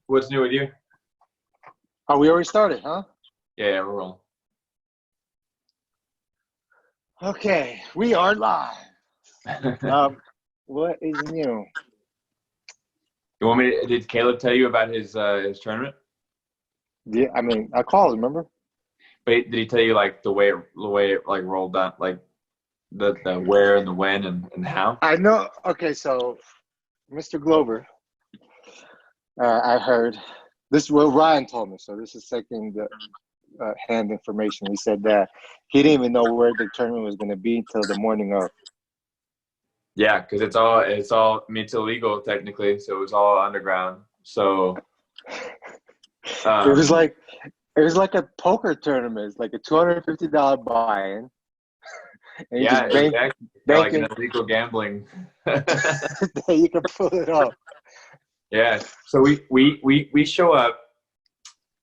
What's new with you? Oh, we already started, huh? Yeah, we're rolling. Okay, we are live. What is new? You want me to, did Caleb tell you about his tournament? Yeah, I mean, I called, remember? But did he tell you like the way it like rolled down, like the where and the when and how? I know. Okay, so Mr. Glover, I heard this is what Ryan told me. So this is second hand information. He said that he didn't even know where the tournament was going to be until the morning of. Yeah, because it's all I mean, it's illegal technically, so it was all underground. So it was like a poker tournament. It's like a $250 buy-in. And yeah, exactly. Like an banking. illegal gambling. You can pull it off. Yeah. So we show up.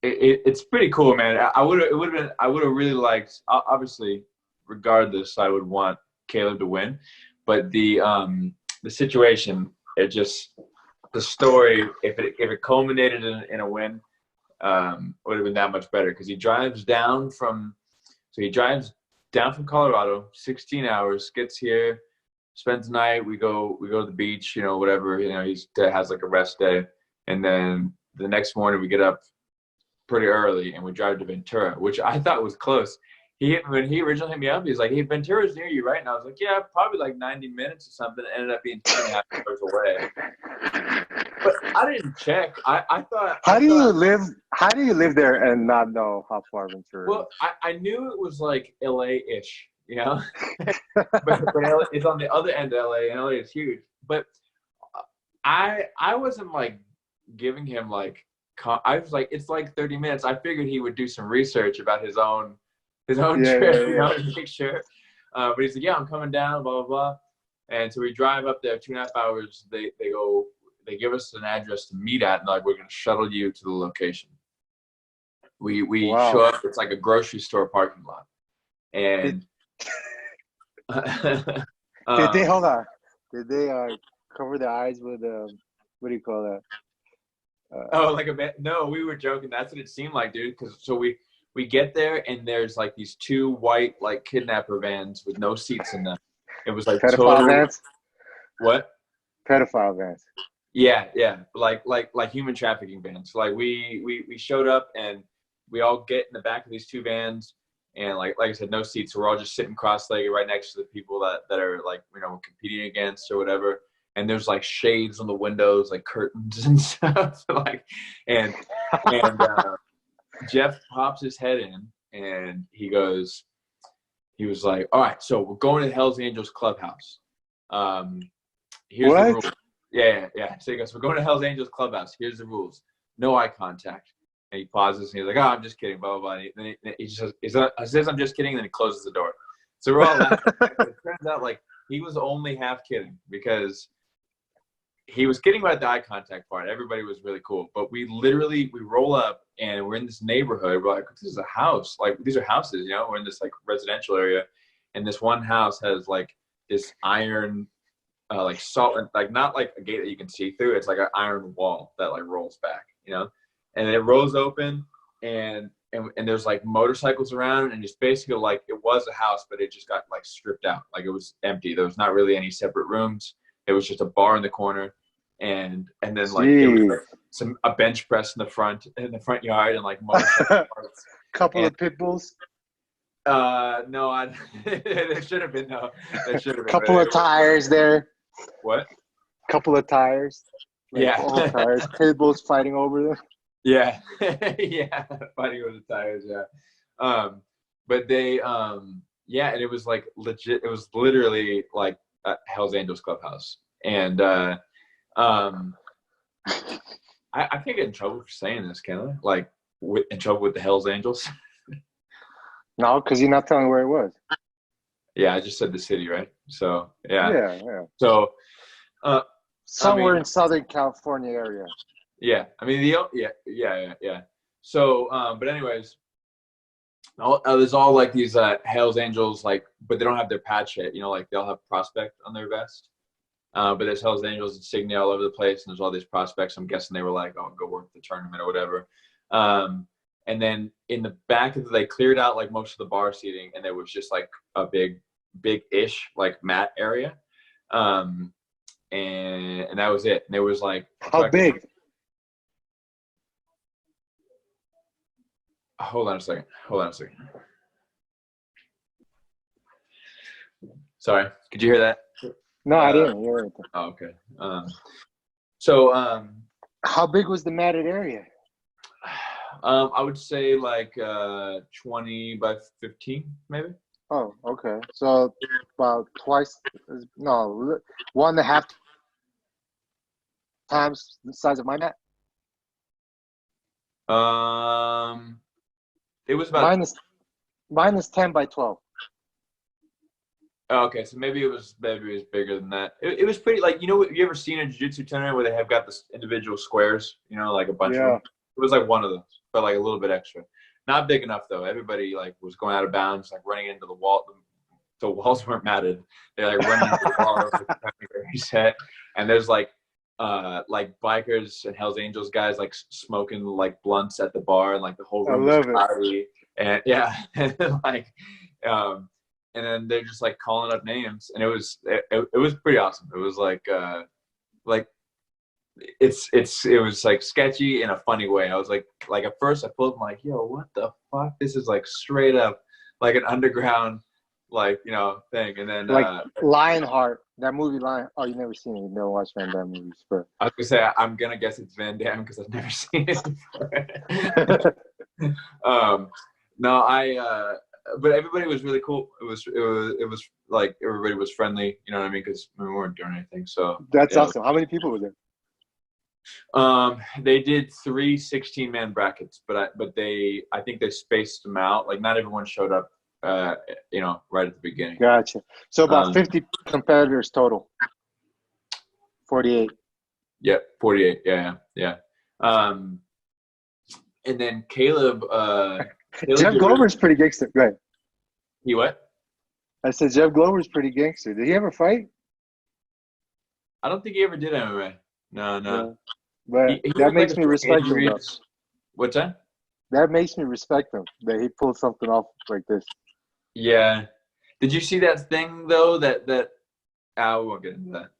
It's pretty cool, man. I would have really liked. Obviously, regardless, I would want Caleb to win. But the situation, the story, if it culminated in a win, would have been that much better, because he drives down from Colorado, 16 hours, gets here, spends the night. We go to the beach, whatever. He has like a rest day, and then the next morning we get up pretty early and we drive to Ventura, which I thought was close. When he originally hit me up, he's like, "Hey, Ventura's near you, right?" And I was like, "Yeah, probably like 90 minutes or something." It ended up being 2.5 hours away. But I didn't check. I thought. How do you live there and not know how far Ventura is? Well, I knew it was like LA-ish, but it's on the other end of LA, and LA is huge. But I wasn't like giving him like. I was like, it's like 30 minutes. I figured he would do some research about his own trip, to make sure. But he's like, "Yeah, I'm coming down, blah, blah, blah." And so we drive up there 2.5 hours. They give us an address to meet at, and like, "We're going to shuttle you to the location." We show up. It's like a grocery store parking lot. And hold on. Did they cover their eyes with, what do you call that? No, we were joking. That's what it seemed like, dude. Because so we get there, and there's like these two white like kidnapper vans with no seats in them. It was like pedophile vans. What? Pedophile vans. Yeah, like human trafficking vans. Like we showed up, and we all get in the back of these two vans, and like I said, no seats. So we're all just sitting cross-legged right next to the people that are like we're competing against or whatever. And there's like shades on the windows, like curtains and stuff. and Jeff pops his head in, and he was like, "All right, so we're going to Hell's Angels Clubhouse. Here's the rules." Yeah. So he goes, "We're going to Hell's Angels Clubhouse. Here's the rules. No eye contact." And he pauses, and he's like, "Oh, I'm just kidding, blah, blah, blah." And then he says, "I'm just kidding," and then he closes the door. So we're all laughing. It turns out like he was only half kidding, because he was kidding about the eye contact part. Everybody was really cool. But we roll up, and we're in this neighborhood. We're like, "This is a house. Like, these are houses, We're in this like residential area. And this one house has like this iron, like salt, like not like a gate that you can see through. It's like an iron wall that like rolls back, And it rolls open, and there's like motorcycles around, and it's basically like it was a house, but it just got like stripped out. Like, it was empty. There was not really any separate rooms. It was just a bar in the corner, and then like it was like a bench press in the front yard, and like motorcycle parts. Couple of pit bulls. No, there should have been Couple of tires there. What? Couple of tires. Yeah. All tires. Pit bulls fighting over them. Yeah. Yeah, fighting over the tires. Yeah. But they and it was like legit. It was literally like Hell's Angels Clubhouse, and I can't get in trouble for saying this, can I? Like, in trouble with the Hell's Angels? No, because you're not telling where it was. Yeah, I just said the city, right? So yeah. So somewhere in Southern California area. Yeah, I mean yeah. So but anyways, there's all like these Hell's Angels, like, but they don't have their patch yet. Like they'll have prospect on their vest. But there's Hells Angels insignia all over the place, and there's all these prospects. I'm guessing they were like, "Oh, go work the tournament or whatever." And then in the back of they cleared out like most of the bar seating, and there was just like a big-ish like mat area, and that was it. And there was like how big? Hold on a second. Sorry, could you hear that? No, I didn't hear it. Oh, okay. How big was the matted area? I would say like 20 by 15, maybe. Oh, okay. So about twice, no, 1.5 times the size of my mat. It was about mine is 10 by 12. Oh, okay, so maybe it was bigger than that. It was pretty, like, you ever seen a jiu-jitsu tournament where they have got the individual squares, like a bunch of them? It was like one of those, but like a little bit extra. Not big enough though. Everybody like was going out of bounds, like running into the wall. The walls weren't matted. They're like running into the wall, reset. And there's like bikers and Hells Angels guys like smoking like blunts at the bar, and like the whole room was cloudy. And yeah, and and then they're just like calling up names, and it was pretty awesome. It was like it was like sketchy in a funny way. I was like at first I pulled, I'm like, yo, what the fuck? This is like straight up like an underground thing. And then like Lionheart, that movie Lion. Oh, you never seen it? You never watched Van Damme movies, but I was gonna say I'm gonna guess it's Van Damme because I've never seen it before. But everybody was really cool. It was like everybody was friendly. You know what I mean? Because we weren't doing anything. So that's awesome. How many people were there? They did 3 16-man brackets, but I think they spaced them out. Like not everyone showed up, right at the beginning. Gotcha. So about 50 competitors total. 48. Yep, 48. Yeah. And then Caleb Jeff Glover's pretty gangster. Right. He what? I said Jeff Glover's pretty gangster. Did he ever fight? I don't think he ever did MMA. No. Yeah. But that makes me respect him, though. What's that? That makes me respect him, that he pulled something off like this. Yeah. Did you see that thing, though, that we won't get into that.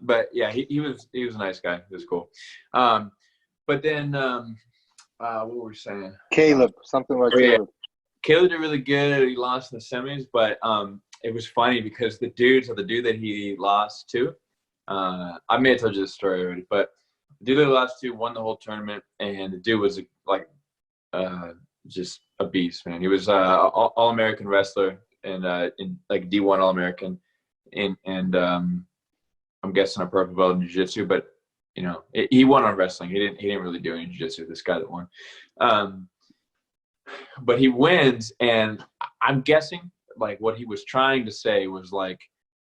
But, yeah, he was a nice guy. He was cool. But then what were we saying? Caleb, something like Caleb. Yeah. Caleb did really good. He lost in the semis, but it was funny because the dude that he lost to, I may have told you this story already, but the dude that he lost to won the whole tournament, and the dude was just a beast, man. He was all-American wrestler and in like D1 All-American, and I'm guessing a purple belt in jiu-jitsu, but he won on wrestling. He didn't really do any jiu-jitsu. This guy that won, but he wins, and I'm guessing like what he was trying to say was like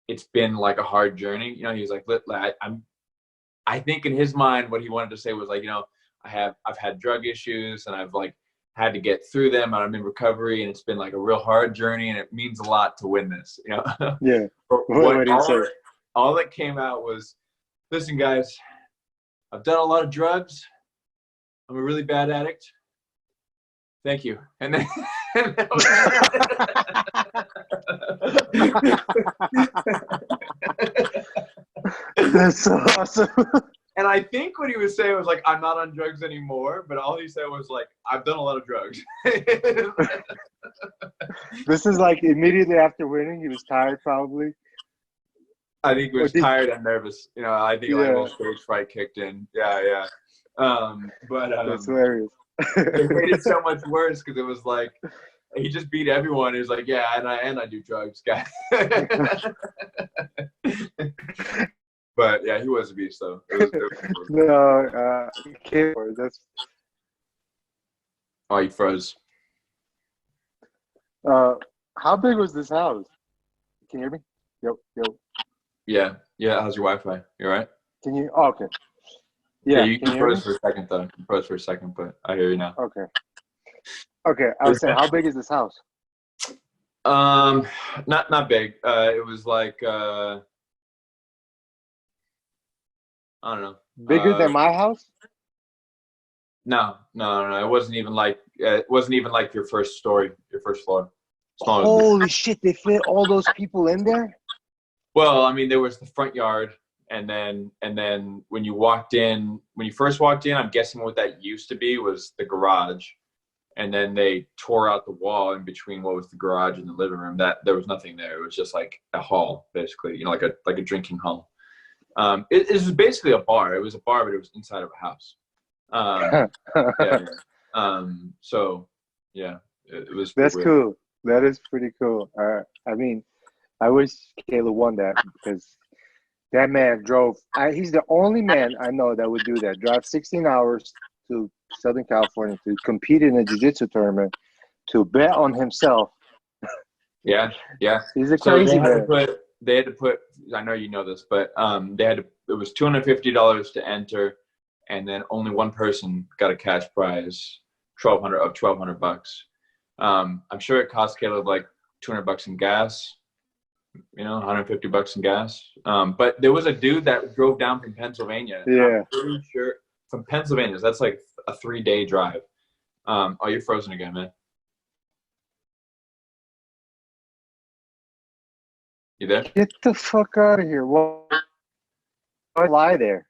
it's been like a hard journey. He was like, I think in his mind what he wanted to say was like, I've had drug issues and I've like had to get through them, and I'm in recovery, and it's been like a real hard journey, and it means a lot to win this. Yeah. All that came out was, listen, guys, I've done a lot of drugs. I'm a really bad addict. Thank you. And then that's so awesome. And I think what he was saying was like, I'm not on drugs anymore, but all he said was like, I've done a lot of drugs. This is like immediately after winning, he was tired probably. I think he was tired and nervous. I think like a little stage fright kicked in. Yeah. But that's hilarious. It made it so much worse because it was like he just beat everyone. He was like, yeah, and I do drugs, guys. But yeah, he was a beast though. No, that's. Oh, you froze. How big was this house? Can you hear me? Yo. Yeah. How's your Wi-Fi? You all right? Can you? Oh, okay. Yeah. You froze for a second though. You froze for a second, but I hear you now. Okay. I was saying, how big is this house? Not big. It was like I don't know. Bigger than my house? No. It wasn't even like your first story, your first floor. Smaller. Holy shit! They fit all those people in there. Well, I mean, there was the front yard, and then when you first walked in, I'm guessing what that used to be was the garage, and then they tore out the wall in between what was the garage and the living room. That there was nothing there. It was just like a hall, basically, like a drinking hall. It was basically a bar. It was a bar, but it was inside of a house. So yeah, it was. That's weird. cool. That is pretty cool. I mean, I wish Caleb won that because that man drove. He's the only man I know that would do that. Drive 16 hours to Southern California to compete in a jiu-jitsu tournament, to bet on himself. Yeah. He's a crazy man. They had to put. I know you know this, but it was $250 to enter, and then only one person got a cash prize, $1,200. I'm sure it cost Caleb like $200 in gas, $150 in gas. But there was a dude that drove down from Pennsylvania. Yeah. I'm pretty sure from Pennsylvania. That's like a 3-day drive. Oh, you're frozen again, man. You there? Get the fuck out of here! Why lie there?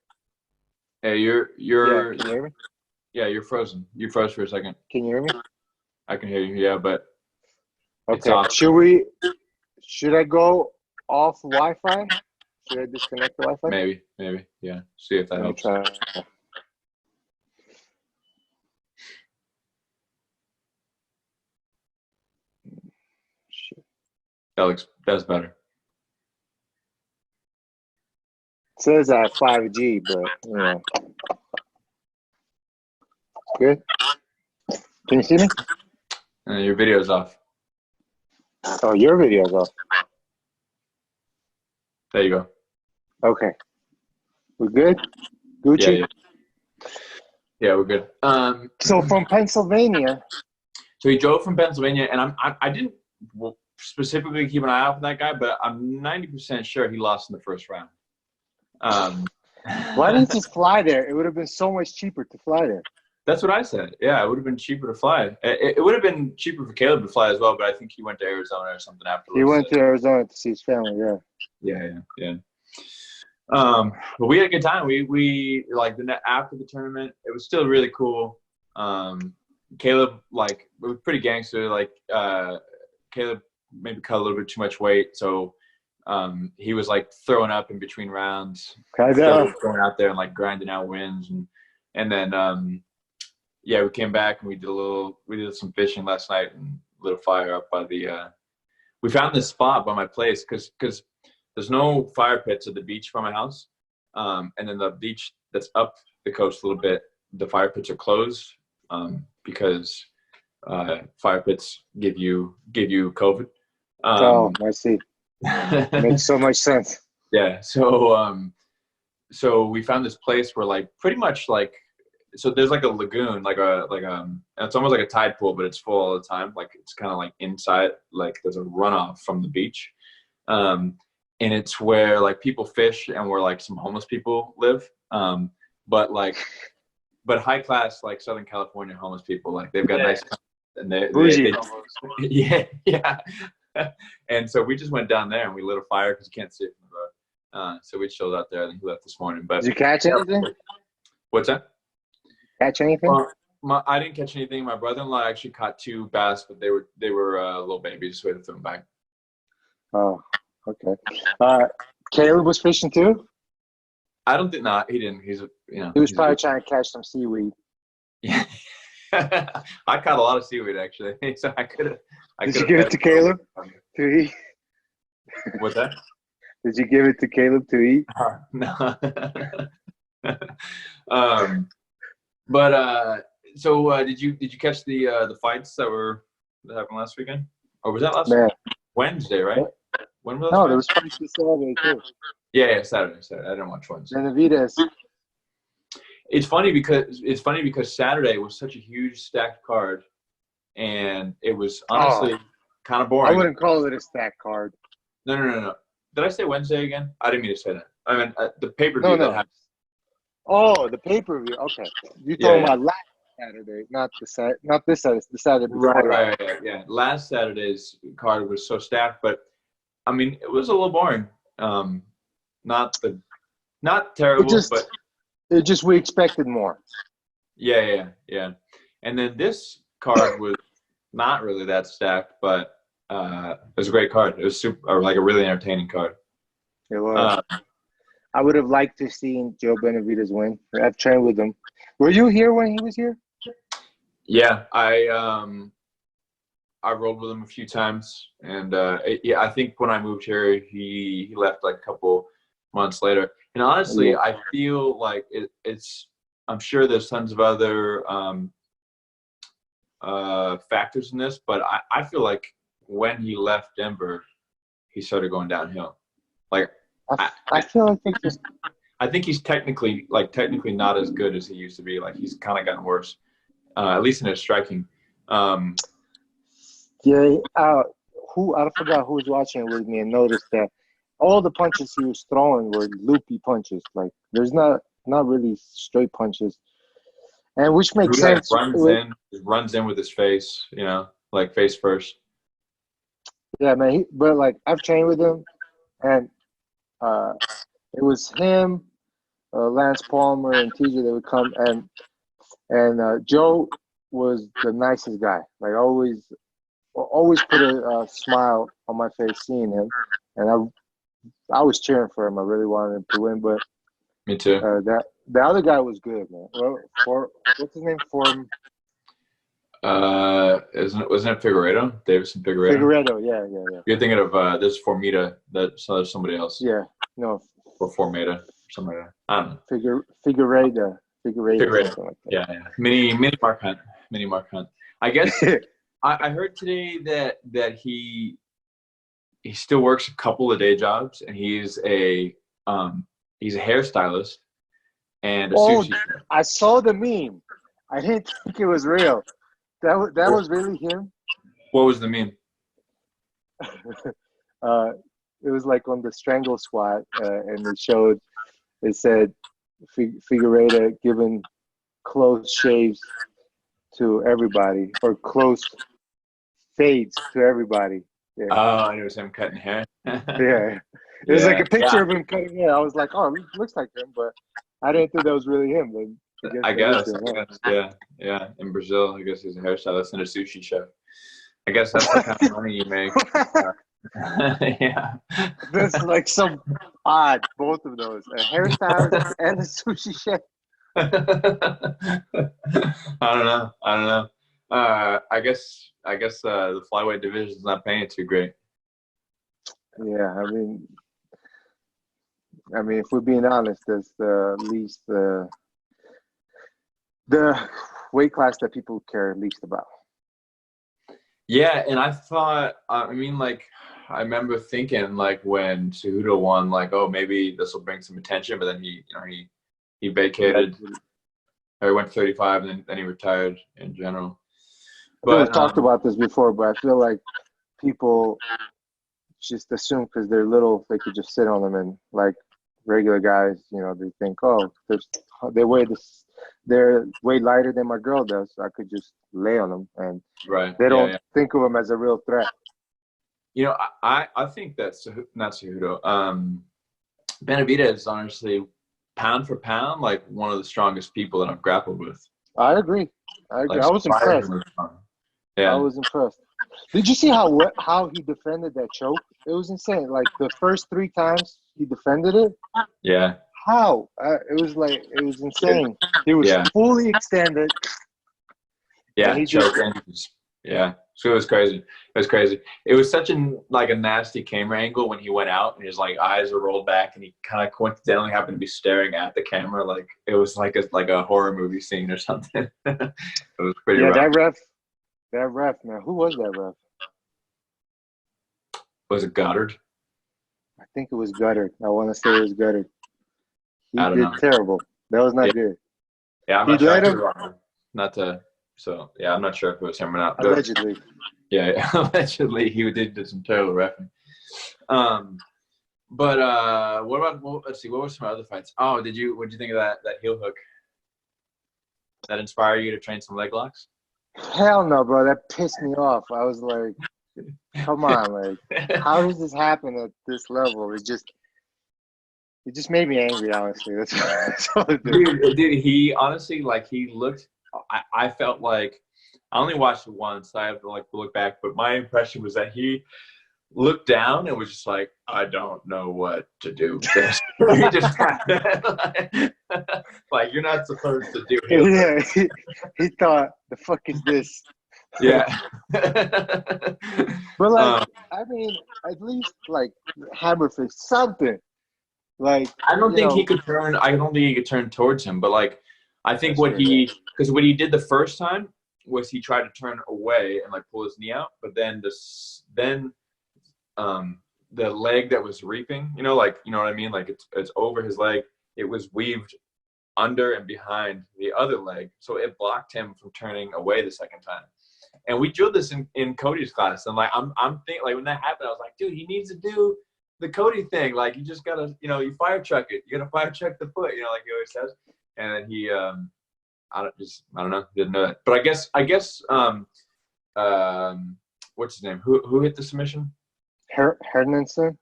Hey, you're. Yeah, can you hear me? Yeah, you're frozen. You froze for a second. Can you hear me? I can hear you. Yeah, but it's Okay. off. Should I go off Wi-Fi? Should I disconnect the Wi-Fi? Maybe. Yeah. See if that helps. Try. Shit. That's better. It says I have 5G, but good. Can you see me? Your video's off. Oh, your video's off. There you go. Okay. We're good? Gucci? Yeah, we're good. So from Pennsylvania. So he drove from Pennsylvania, and I didn't specifically keep an eye out for that guy, but I'm 90% sure he lost in the first round. Why didn't you fly there? It would have been so much cheaper to fly there. That's what I said. Yeah, it would have been cheaper to fly. It would have been cheaper for Caleb to fly as well, but I think he went to Arizona or something afterwards. He went to Arizona to see his family, Yeah. But we had a good time. We like after the tournament, it was still really cool. Caleb, like, it was pretty gangster. Like, Caleb maybe cut a little bit too much weight, so he was like throwing up in between rounds. Still going out there and like grinding out wins, and then we came back and we did some fishing last night and lit a fire up by the. We found this spot by my place because there's no fire pits at the beach by my house, and then the beach that's up the coast a little bit, the fire pits are closed because fire pits give you COVID. I see. Makes so much sense. Yeah. So we found this place where like pretty much like, so there's like a lagoon, it's almost like a tide pool, but it's full all the time. Like it's kind of like inside, like there's a runoff from the beach. And it's where like people fish and where like some homeless people live. But high class, like Southern California homeless people, like they've got nice, and they yeah. And so we just went down there and we lit a fire because you can't see it from the road. So we chilled out there and he left this morning. But did you catch anything? What's that? Catch anything? I didn't catch anything. My brother-in-law actually caught 2 bass, but they were little babies, so we had to throw them back. Oh, okay. Caleb was fishing too? I don't think he didn't. He was probably trying to catch some seaweed. Yeah. I caught a lot of seaweed actually, so I could have. Did you give it to Caleb to eat? What's that? Did you give it to Caleb to eat? No. So did you catch the fights that happened last weekend, or was that last Wednesday? Right? When was there was fights this Saturday too. Yeah, Saturday. I didn't watch Wednesday. Benavidez. It's funny because Saturday was such a huge stacked card, and it was honestly kind of boring. I wouldn't call it a stacked card. No. Did I say Wednesday again? I didn't mean to say that. I mean the pay-per-view No. that happened. Oh, the pay-per-view. Okay. You're talking about last Saturday, not this Saturday, the Saturday before. Right. Yeah. Last Saturday's card was so stacked, but I mean, it was a little boring. Not terrible, but we expected more. Yeah. And then this card was not really that stacked, but it was a great card. It was like a really entertaining card. It was. I would have liked to see Joe Benavidez win. I've trained with him. Were you here when he was here? Yeah, I rolled with him a few times, and I think when I moved here, he left like a couple months later. And honestly, I feel like it's. I'm sure there's tons of other factors in this, but I feel like when he left Denver, he started going downhill. Like I feel like I think he's technically not as good as he used to be. Like he's kind of gotten worse, at least in his striking. I forgot who was watching with me and noticed that all the punches he was throwing were loopy punches. Like there's not really straight punches, and which makes sense. Runs in with his face, like face first. Yeah, man. But like I've trained with him, and it was him, Lance Palmer, and TJ that would come, and Joe was the nicest guy. Like always put a smile on my face seeing him, and I was cheering for him. I really wanted him to win, but me too. The other guy was good, man. Well, what's his name? Wasn't it Figueiredo? Davison Figueiredo? Figueiredo, yeah. You're thinking of this Formita. There's somebody else. Yeah, no. Or Formata, something like that. I don't know. Figueiredo. Like yeah. Mini Mark Hunt. I guess I heard today that he still works a couple of day jobs, and he's a hairstylist and a sushi chef. I saw the meme. I didn't think it was real. That was really him. What was the meme? It was like on the strangle squat, and it said Figueiredo giving close shaves to everybody, or close fades to everybody. Yeah. Oh, it was him cutting hair. Yeah. It was like a picture of him cutting hair. I was like, oh, it looks like him, but I didn't think that was really him. But I guess, yeah. In Brazil, I guess he's a hairstylist and a sushi chef. I guess that's the kind of money you make. Yeah. That's like so odd, both of those. A hairstylist and a sushi chef. I don't know. I guess the flyweight division is not paying too great. Yeah, I mean, if we're being honest, that's at least the weight class that people care least about. Yeah, and I remember thinking like when Cejudo won, like, oh, maybe this will bring some attention, but then he vacated. Or he went 35, and then he retired in general. But we've talked about this before, but I feel like people just assume because they're little, they could just sit on them, and like regular guys, they think, oh, they're way lighter than my girl does, so I could just lay on them, and they don't think of them as a real threat. I think that's not Cejudo. Benavidez is honestly, pound for pound, like one of the strongest people that I've grappled with. I agree. Like, I was impressed. Yeah, I was impressed. Did you see how he defended that choke? It was insane. Like the first 3 times he defended it. Yeah. How? It was insane. He was fully extended. Yeah. Yeah. So it was crazy. It was such a nasty camera angle when he went out, and his like eyes were rolled back, and he kind of coincidentally happened to be staring at the camera, like it was like a horror movie scene or something. It was pretty rough. That ref, man. Who was that ref? Was it Goddard? I think it was Goddard. I want to say it was Goddard. He did know. Terrible. That was not good. Yeah, I'm not sure. I'm not sure if it was him or not. Allegedly. Yeah, allegedly he did some terrible reffing. But what about? Well, let's see. What were some other fights? Oh, what did you think of that heel hook? That inspired you to train some leg locks? Hell no, bro. That pissed me off. I was like, come on, like, how does this happen at this level? It just made me angry, honestly. That's all it did. Dude, he honestly, like, he looked. I felt like I only watched it once. I have to like look back, but my impression was that he looked down and was just like, I don't know what to do with this. He just like, you're not supposed to do it. Yeah, he thought, the fuck is this? Yeah. But like, I mean, at least like hammer fist something. Like, I don't think he could turn. I don't think he could turn towards him. But like, I think because what he did the first time was he tried to turn away and like pull his knee out, but then the leg that was reaping, like, you know what I mean? Like it's over his leg. It was weaved under and behind the other leg, so it blocked him from turning away the second time. And we drilled this in Cody's class, and like I'm thinking, like, when that happened, I was like, dude, he needs to do the Cody thing. Like, you just gotta, you fire truck it. You gotta fire truck the foot, like he always says. And then he, I don't know, didn't know that. But I guess, what's his name? Who hit the submission? Hermanson.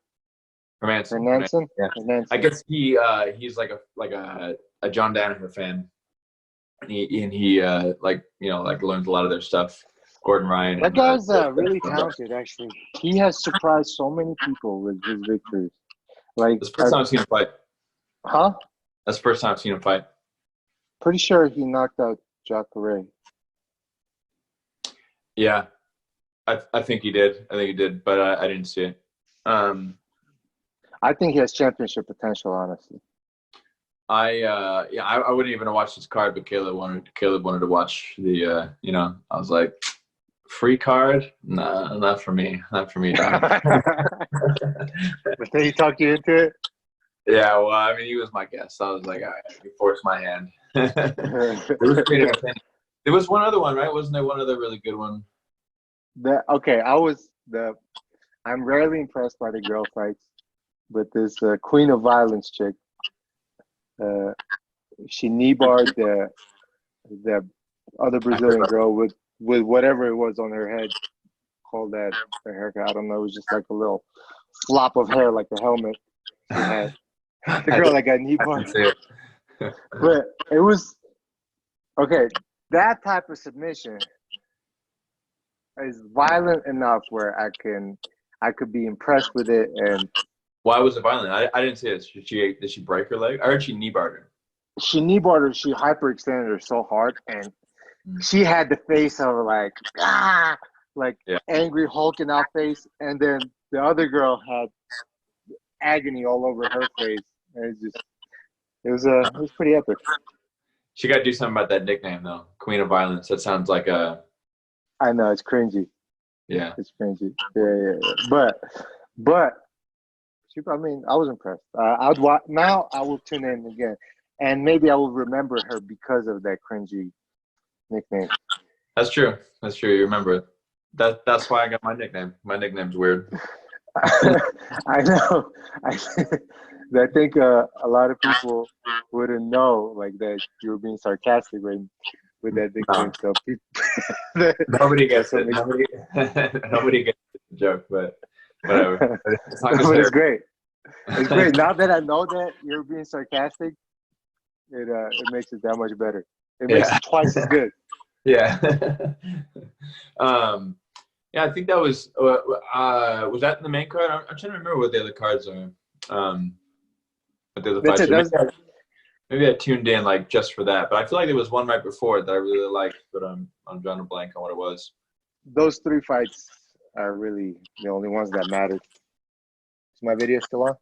Hermanson. Yeah. Hermanson. I guess he's like a John Danaher fan, and he like learns a lot of their stuff. Gordon Ryan. That guy's really talented, actually. He has surprised so many people with his victories. Like, that's the first time I've seen him fight. Huh? That's the first time I've seen him fight. Pretty sure he knocked out Jacare. Yeah, I think he did. But I didn't see it. I think he has championship potential, honestly. I wouldn't even have watched this card, but Caleb wanted to watch the I was like, free card? Nah, not for me. Not for me, dog. But then he talked you into it? Yeah, well, I mean, he was my guest. So I was like, all right, he forced my hand. It was pretty entertaining. There was one other one, right? Wasn't there one other really good one? I'm rarely impressed by the girl fights, but this Queen of Violence chick, she knee-barred the other Brazilian girl with whatever it was on her head, called that her haircut. I don't know. It was just like a little flop of hair, like a helmet she had. The girl that got knee-barred. But it was okay. That type of submission is violent enough where I could be impressed with it. And why was it violent? I didn't see it. Did she break her leg? I heard she knee-barred her. She knee-barred her. She hyperextended her so hard, and she had the face of like angry hulking out face, and then the other girl had agony all over her face. And it was pretty epic. She got to do something about that nickname though, Queen of Violence. That sounds like a. I know, it's cringy. Yeah, it's cringy. Yeah. But I mean, I was impressed. I'd watch now. I will tune in again, and maybe I will remember her because of that cringy nickname. That's true. You remember it. That's why I got my nickname. My nickname's weird. I know. I think a lot of people wouldn't know like that you were being sarcastic with that nickname. So nobody gets it. Nobody gets the joke, but whatever. It's great. It's great. Now that I know that you're being sarcastic, it makes it that much better. It makes it twice as good. Yeah. Yeah, I think that was that in the main card? I'm trying to remember what the other cards are. What the other fights. Maybe I tuned in like just for that, but I feel like there was one right before it that I really liked, but I'm drawing a blank on what it was. Those 3 fights are really the only ones that mattered. Is my video still on?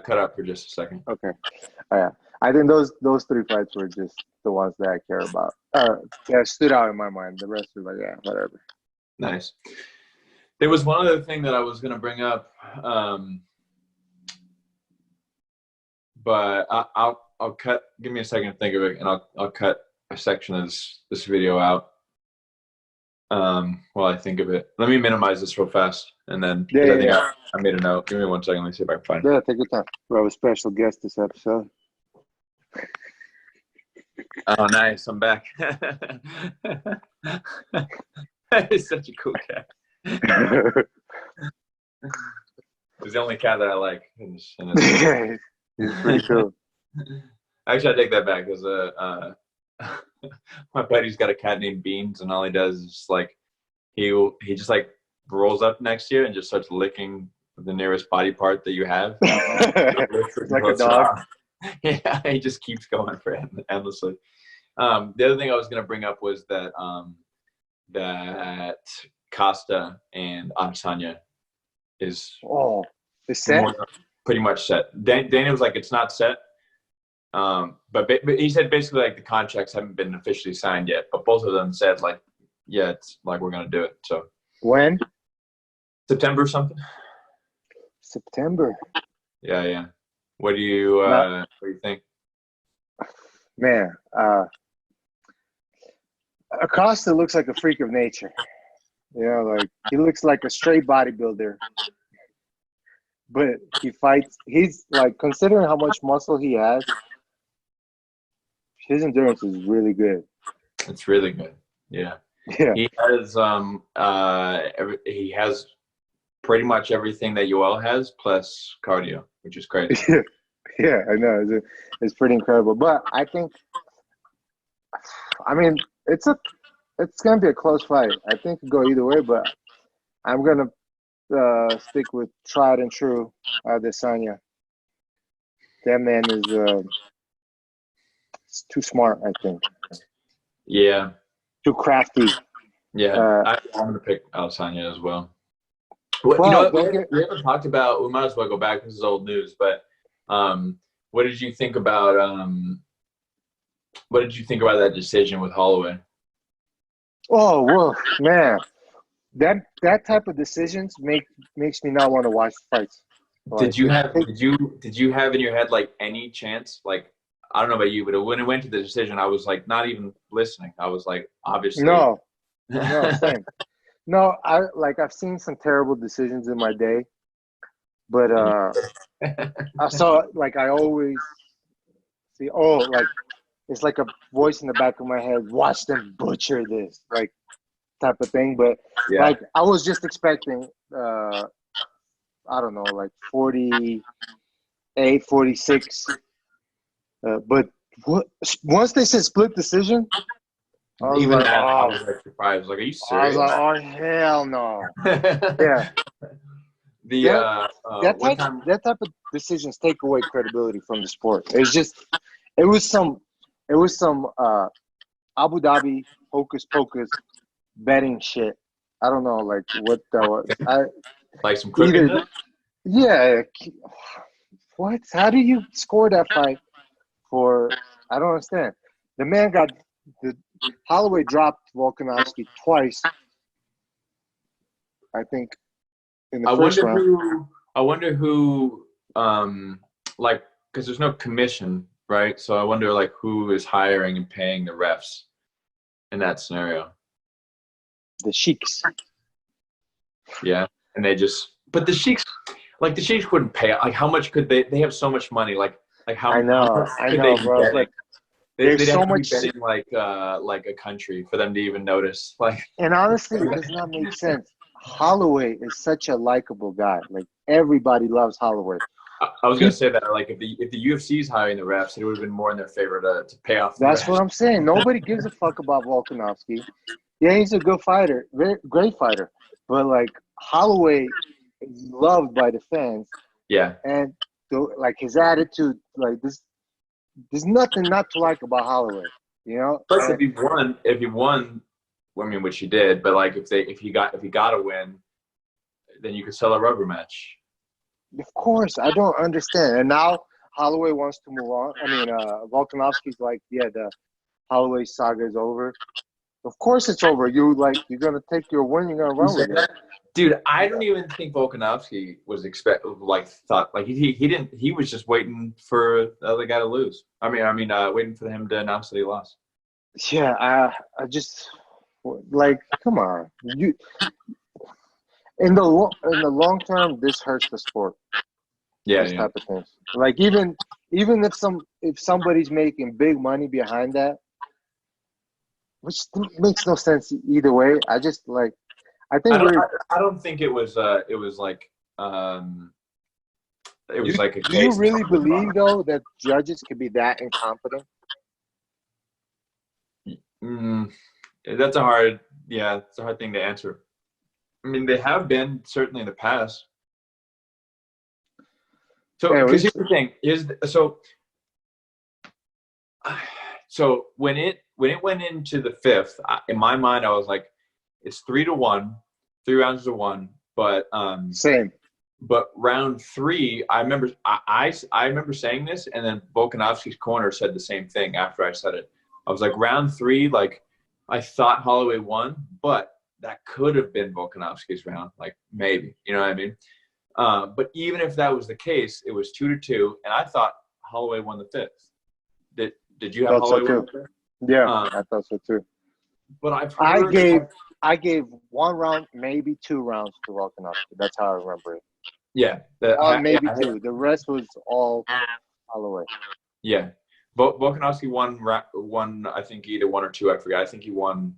Cut out for just a second. Okay. Yeah. I think those 3 fights were just the ones that I care about. That stood out in my mind. The rest were like, yeah, whatever. Nice. There was one other thing that I was going to bring up, but I'll cut. Give me a second to think of it, and I'll cut a section of this video out. While I think of it. Let me minimize this real fast, and then Yeah, I think yeah. I made a note. Give me 1 second. Let me see if I can find it. Yeah, take your time. We have a special guest this episode. Oh, nice. I'm back. He's such a cool cat. He's the only cat that I like. He's pretty cool. Actually, I take that back. There's my buddy's got a cat named Beans, and all he does is just like he just like rolls up next to you and just starts licking the nearest body part that you have. Like a dog. Yeah, he just keeps going for endlessly. The other thing I was going to bring up was that that Costa and Adesanya is set? Pretty much set. Dana was like, it's not set. But he said basically like the contracts haven't been officially signed yet, but both of them said like, yeah, it's like we're gonna do it. So when? September or something. September. Yeah. What do you think? Man, Acosta looks like a freak of nature. Like he looks like a straight bodybuilder. But he fights. He's like, considering how much muscle he has, his endurance is really good. It's really good. Yeah. He has pretty much everything that Yoel has plus cardio, which is crazy. Yeah, I know. It's pretty incredible. But I think, I mean, it's gonna be a close fight. I think it could go either way, but I'm gonna stick with tried and true Adesanya. That man is too smart, I think. Yeah. Too crafty. Yeah, I'm gonna pick Adesanya as well. Well, you know what? We haven't talked about. We might as well go back. This is old news, but what did you think about that decision with Holloway? Oh well, man, that type of decisions makes me not want to watch fights. Did you have in your head like any chance? Like, I don't know about you, but when it went to the decision, I was like not even listening. I was like, obviously, no, same. No, I've seen some terrible decisions in my day, but I saw like I always see. Oh, like it's like a voice in the back of my head. Watch them butcher this, like type of thing. But like I was just expecting, I don't know, like 48, 46. But once they said split decision. I was surprised. Like, are you serious? I was like, oh hell no! Yeah, that type of decisions take away credibility from the sport. It was some Abu Dhabi hocus pocus betting shit. I don't know, like what that was. Like some crookedness? Yeah. What? How do you score that fight for? I don't understand. The man got Holloway dropped Volkanovski twice, I think, in the first round. I wonder who, like, because there's no commission, right? So I wonder, like, who is hiring and paying the refs in that scenario? The Sheiks. Yeah, and but the Sheiks wouldn't pay. Like, how much could they? They have so much money. Like how? I know, bro. Like, They'd so much betting like a country for them to even notice. Like, and honestly, it does not make sense. Holloway is such a likable guy. Like, everybody loves Holloway. I was gonna say that, like, if the UFC is hiring the refs, it would have been more in their favor to pay off. That's what I'm saying. Nobody gives a fuck about Volkanovski. Yeah, he's a good fighter, great fighter, but like Holloway is loved by the fans. Yeah, and like his attitude, like this. There's nothing not to like about Holloway, you know. Plus, if he won, I mean, which he did, but like if he got a win, then you could sell a rubber match. Of course, I don't understand. And now Holloway wants to move on. I mean, Volkanovski's like, yeah, the Holloway saga is over. Of course, it's over. You're gonna take your win. You're gonna run with it. Dude, I don't even think Volkanovski was he didn't. He was just waiting for the other guy to lose. I mean, waiting for him to announce that he lost. Yeah, Like, come on. In the long term, this hurts the sport. Yeah, Those type of things. Like even if somebody's making big money behind that, which makes no sense either way. I just like. I think I don't think it was like it was like a do you really believe though that judges could be that incompetent? That's a hard thing to answer. I mean, they have been certainly in the past. So, because here's the thing, so when it went into the fifth, in my mind, I was like, it's 3-1, 3 rounds to 1. But same. But round 3, I remember I remember saying this, and then Volkanovski's corner said the same thing after I said it. I was like, round 3, like I thought Holloway won, but that could have been Volkanovski's round, like maybe, you know what I mean? But even if that was the case, it was 2-2, and I thought Holloway won the 5th. Did you have Holloway win the 5th? Yeah, I thought so too. But I've heard I gave 1 round, maybe 2 rounds to Volkanovski. That's how I remember it. Yeah, maybe 2. The rest was all Holloway. Yeah, Volkanovski won. I think either 1 or 2. I forget. I think he won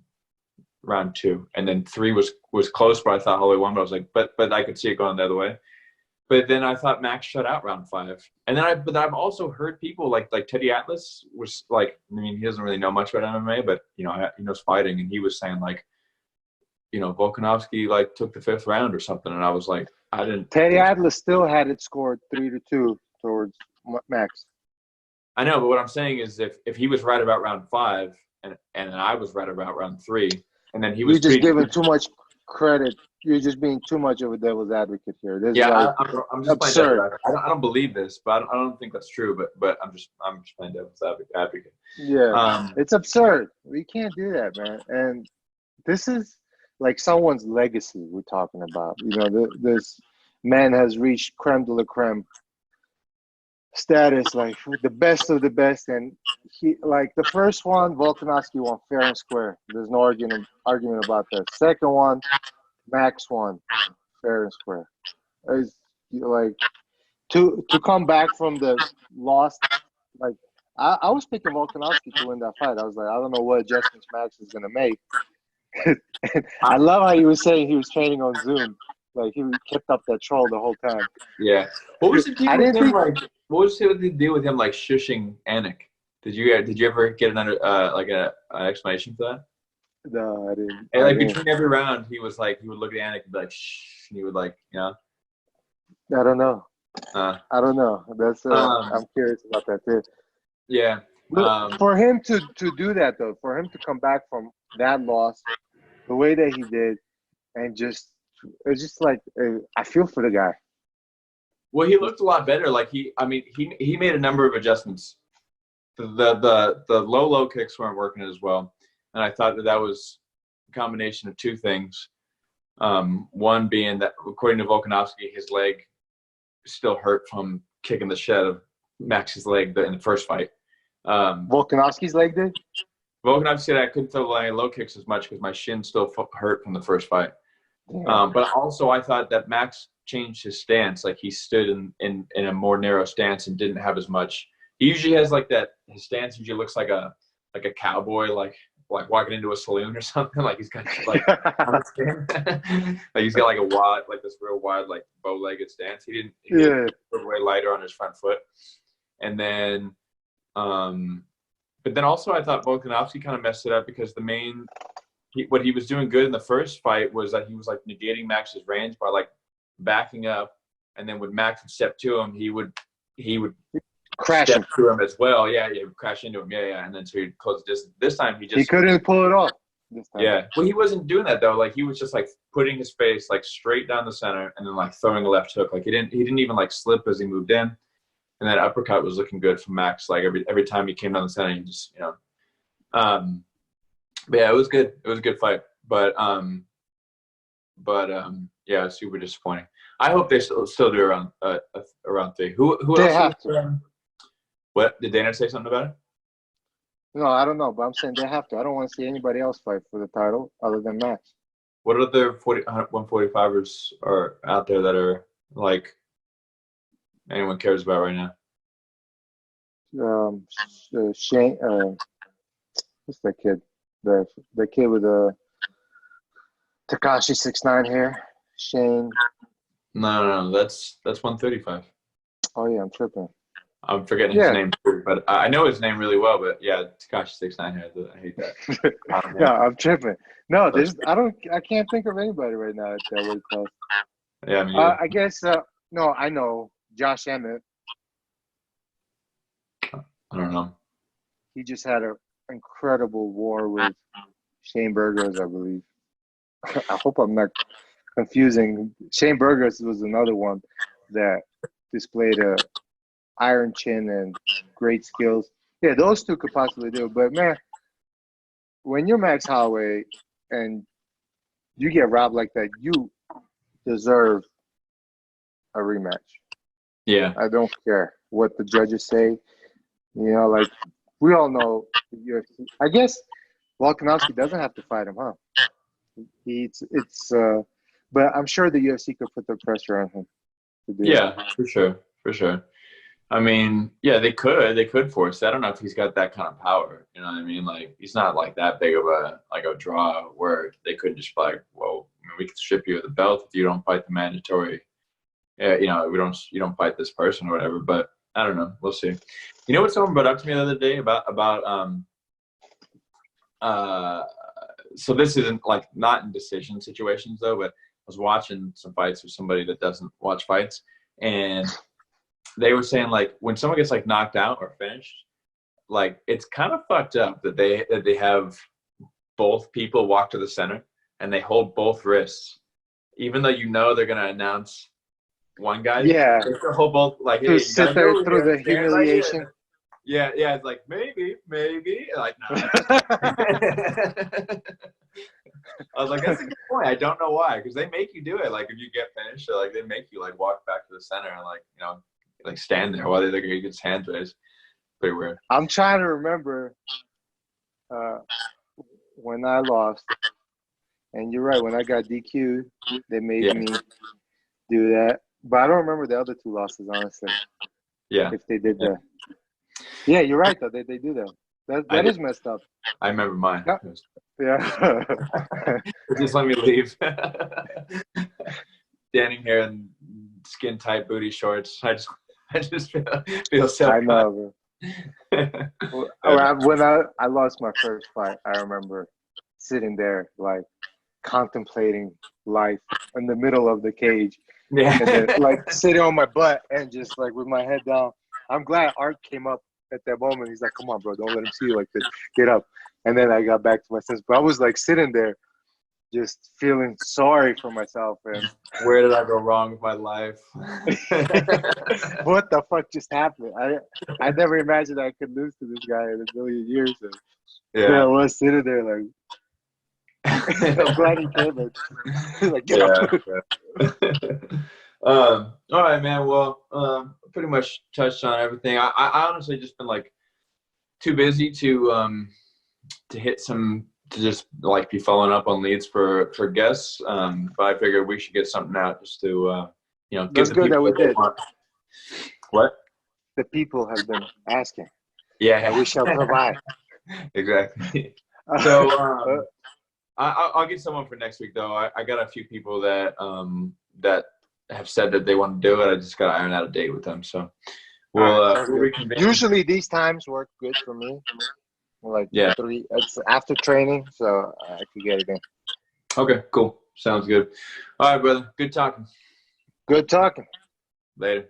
round 2, and then 3 was close, but I thought Holloway won. But I was like, but I could see it going the other way. But then I thought Max shut out round 5, and then I've also heard people like Teddy Atlas was like, I mean, he doesn't really know much about MMA, but you know, he knows fighting, and he was saying like, you know, Volkanovski like took the 5th round or something, and I was like, I didn't. Teddy Atlas still had it scored 3-2 towards Max. I know, but what I'm saying is if he was right about round 5 and I was right about round 3, and then he was just giving too much credit. You're just being too much of a devil's advocate here. This I'm just absurd. I don't believe this, but I don't think that's true. But I'm just playing devil's advocate. Yeah, it's absurd. We can't do that, man. And this is like someone's legacy we're talking about. You know, this man has reached creme de la creme status, like the best of the best, and he like the first one, Volkanovski won fair and square. There's no argument about that. Second one, Max won fair and square. It's like to come back from the loss. Like I was picking Volkanovski to win that fight. I was like, I don't know what adjustments Max is gonna make. I love how he was saying he was training on Zoom. Like he kept up that troll the whole time. Yeah. What was the deal with him? What was the deal with him like shushing Anik? Did you ever get an explanation for that? No, I didn't. And like between every round, he would look at Anik and be like, shh, and he would like, you know. I don't know. I don't know. That's I'm curious about that too. Yeah. For him to do that though, for him to come back from that loss, the way that he did, and it's just like I feel for the guy. Well, he looked a lot better. Like he made a number of adjustments. The low kicks weren't working as well, and I thought that was a combination of 2 things. One being that, according to Volkanovski, his leg still hurt from kicking the shit out of Max's leg in the first fight. Volkanovski's leg did? Volkanovski said I couldn't throw any low kicks as much because my shin still hurt from the first fight. But also I thought that Max changed his stance. Like he stood in a more narrow stance and didn't have as much. He usually has like that. His stance usually looks like a cowboy, like walking into a saloon or something. Like he's kind of like like he's got like a wide, like this real wide, like bow-legged stance. He didn't put way lighter on his front foot. And then, but then also I thought Volkanovski kind of messed it up because what he was doing good in the first fight was that he was like negating Max's range by like backing up, and then when Max would step to him, he would crash to him as well. Yeah, he would crash into him. Yeah, and then so he'd close the distance. This time he couldn't pull it off. This time. Yeah, well, he wasn't doing that though. Like he was just like putting his face like straight down the center, and then like throwing a left hook. Like he didn't even like slip as he moved in, and that uppercut was looking good from Max. Like every time he came down the center, he just But yeah, it was good. It was a good fight, but yeah, it's super disappointing. I hope they still do around 3. Who they else? Have to. What did Dana say something about it? No, I don't know, but I'm saying they have to. I don't want to see anybody else fight for the title other than Max. What other 145ers are out there that are like anyone cares about right now? Shane, what's that kid? The kid with the Takashi 6'9" hair. Shane. No. That's 135. Oh yeah, I'm tripping. I'm forgetting his name too, but I know his name really well. But yeah, Takashi 6'9" here. I hate that. No, I'm tripping. No, I can't think of anybody right now at that weight class. Yeah, I mean, I guess. No, I know Josh Emmett. I don't know. He just had an incredible war with Shane Burgos, I believe. I hope I'm not confusing. Shane Burgos was another one that displayed a iron chin and great skills. Yeah, those two could possibly do it. But, man, when you're Max Holloway and you get robbed like that, you deserve a rematch. Yeah. I don't care what the judges say. You know, like, we all know the UFC. I guess Volkanovski doesn't have to fight him, huh? But I'm sure the UFC could put the pressure on him to do it. For sure. I mean, yeah, they could force it. I don't know if he's got that kind of power. You know what I mean? Like, he's not like that big of a draw where they could just be like, well, we could strip you of the belt if you don't fight the mandatory. You know, you don't fight this person or whatever. But I don't know. We'll see. You know what someone brought up to me the other day about so this isn't like not in decision situations though, but I was watching some fights with somebody that doesn't watch fights, and they were saying like when someone gets like knocked out or finished, like it's kind of fucked up that they have both people walk to the center and they hold both wrists, even though you know they're gonna announce one guy. Yeah, they still hold both. Like, hey, to you sit gotta there go through here, the stand right humiliation. here. Yeah, it's like maybe, like no. I was like, that's a good point. I don't know why, because they make you do it. Like if you get finished, like they make you like walk back to the center and like like stand there while they get his hands raised. Pretty weird. I'm trying to remember when I lost, and you're right. When I got DQ'd, they made me do that. But I don't remember the other two losses, honestly. Yeah. If they did that. Yeah, you're right though. They do that. That is messed up. I remember mine. Yeah. Just let me leave. Standing here in skin tight booty shorts. I just feel so. I know, bro. When I lost my first fight, I remember sitting there like contemplating life in the middle of the cage. Yeah. And then, like sitting on my butt and just like with my head down. I'm glad Art came up at that moment. He's like, come on, bro, don't let him see you like this. Get up. And then I got back to my senses. But I was like sitting there just feeling sorry for myself. And where did I go wrong with my life? What the fuck just happened? I never imagined I could lose to this guy in a million years. And I was sitting there like, I'm glad he came in. He's like, get up. All right, man. Well, pretty much touched on everything. I honestly just been like too busy to hit some, to just like be following up on leads for guests. But I figured we should get something out just to give That's the good people that we did. What? The people have been asking. Yeah. And we shall provide. Exactly. So I'll get someone for next week though. I got a few people that have said that they want to do it. I just got to iron out a date with them. So we'll reconvene. Usually these times work good for me. Like 3, it's after training, so I could get it in. Okay, cool. Sounds good. All right, brother. Good talking. Good talking. Later.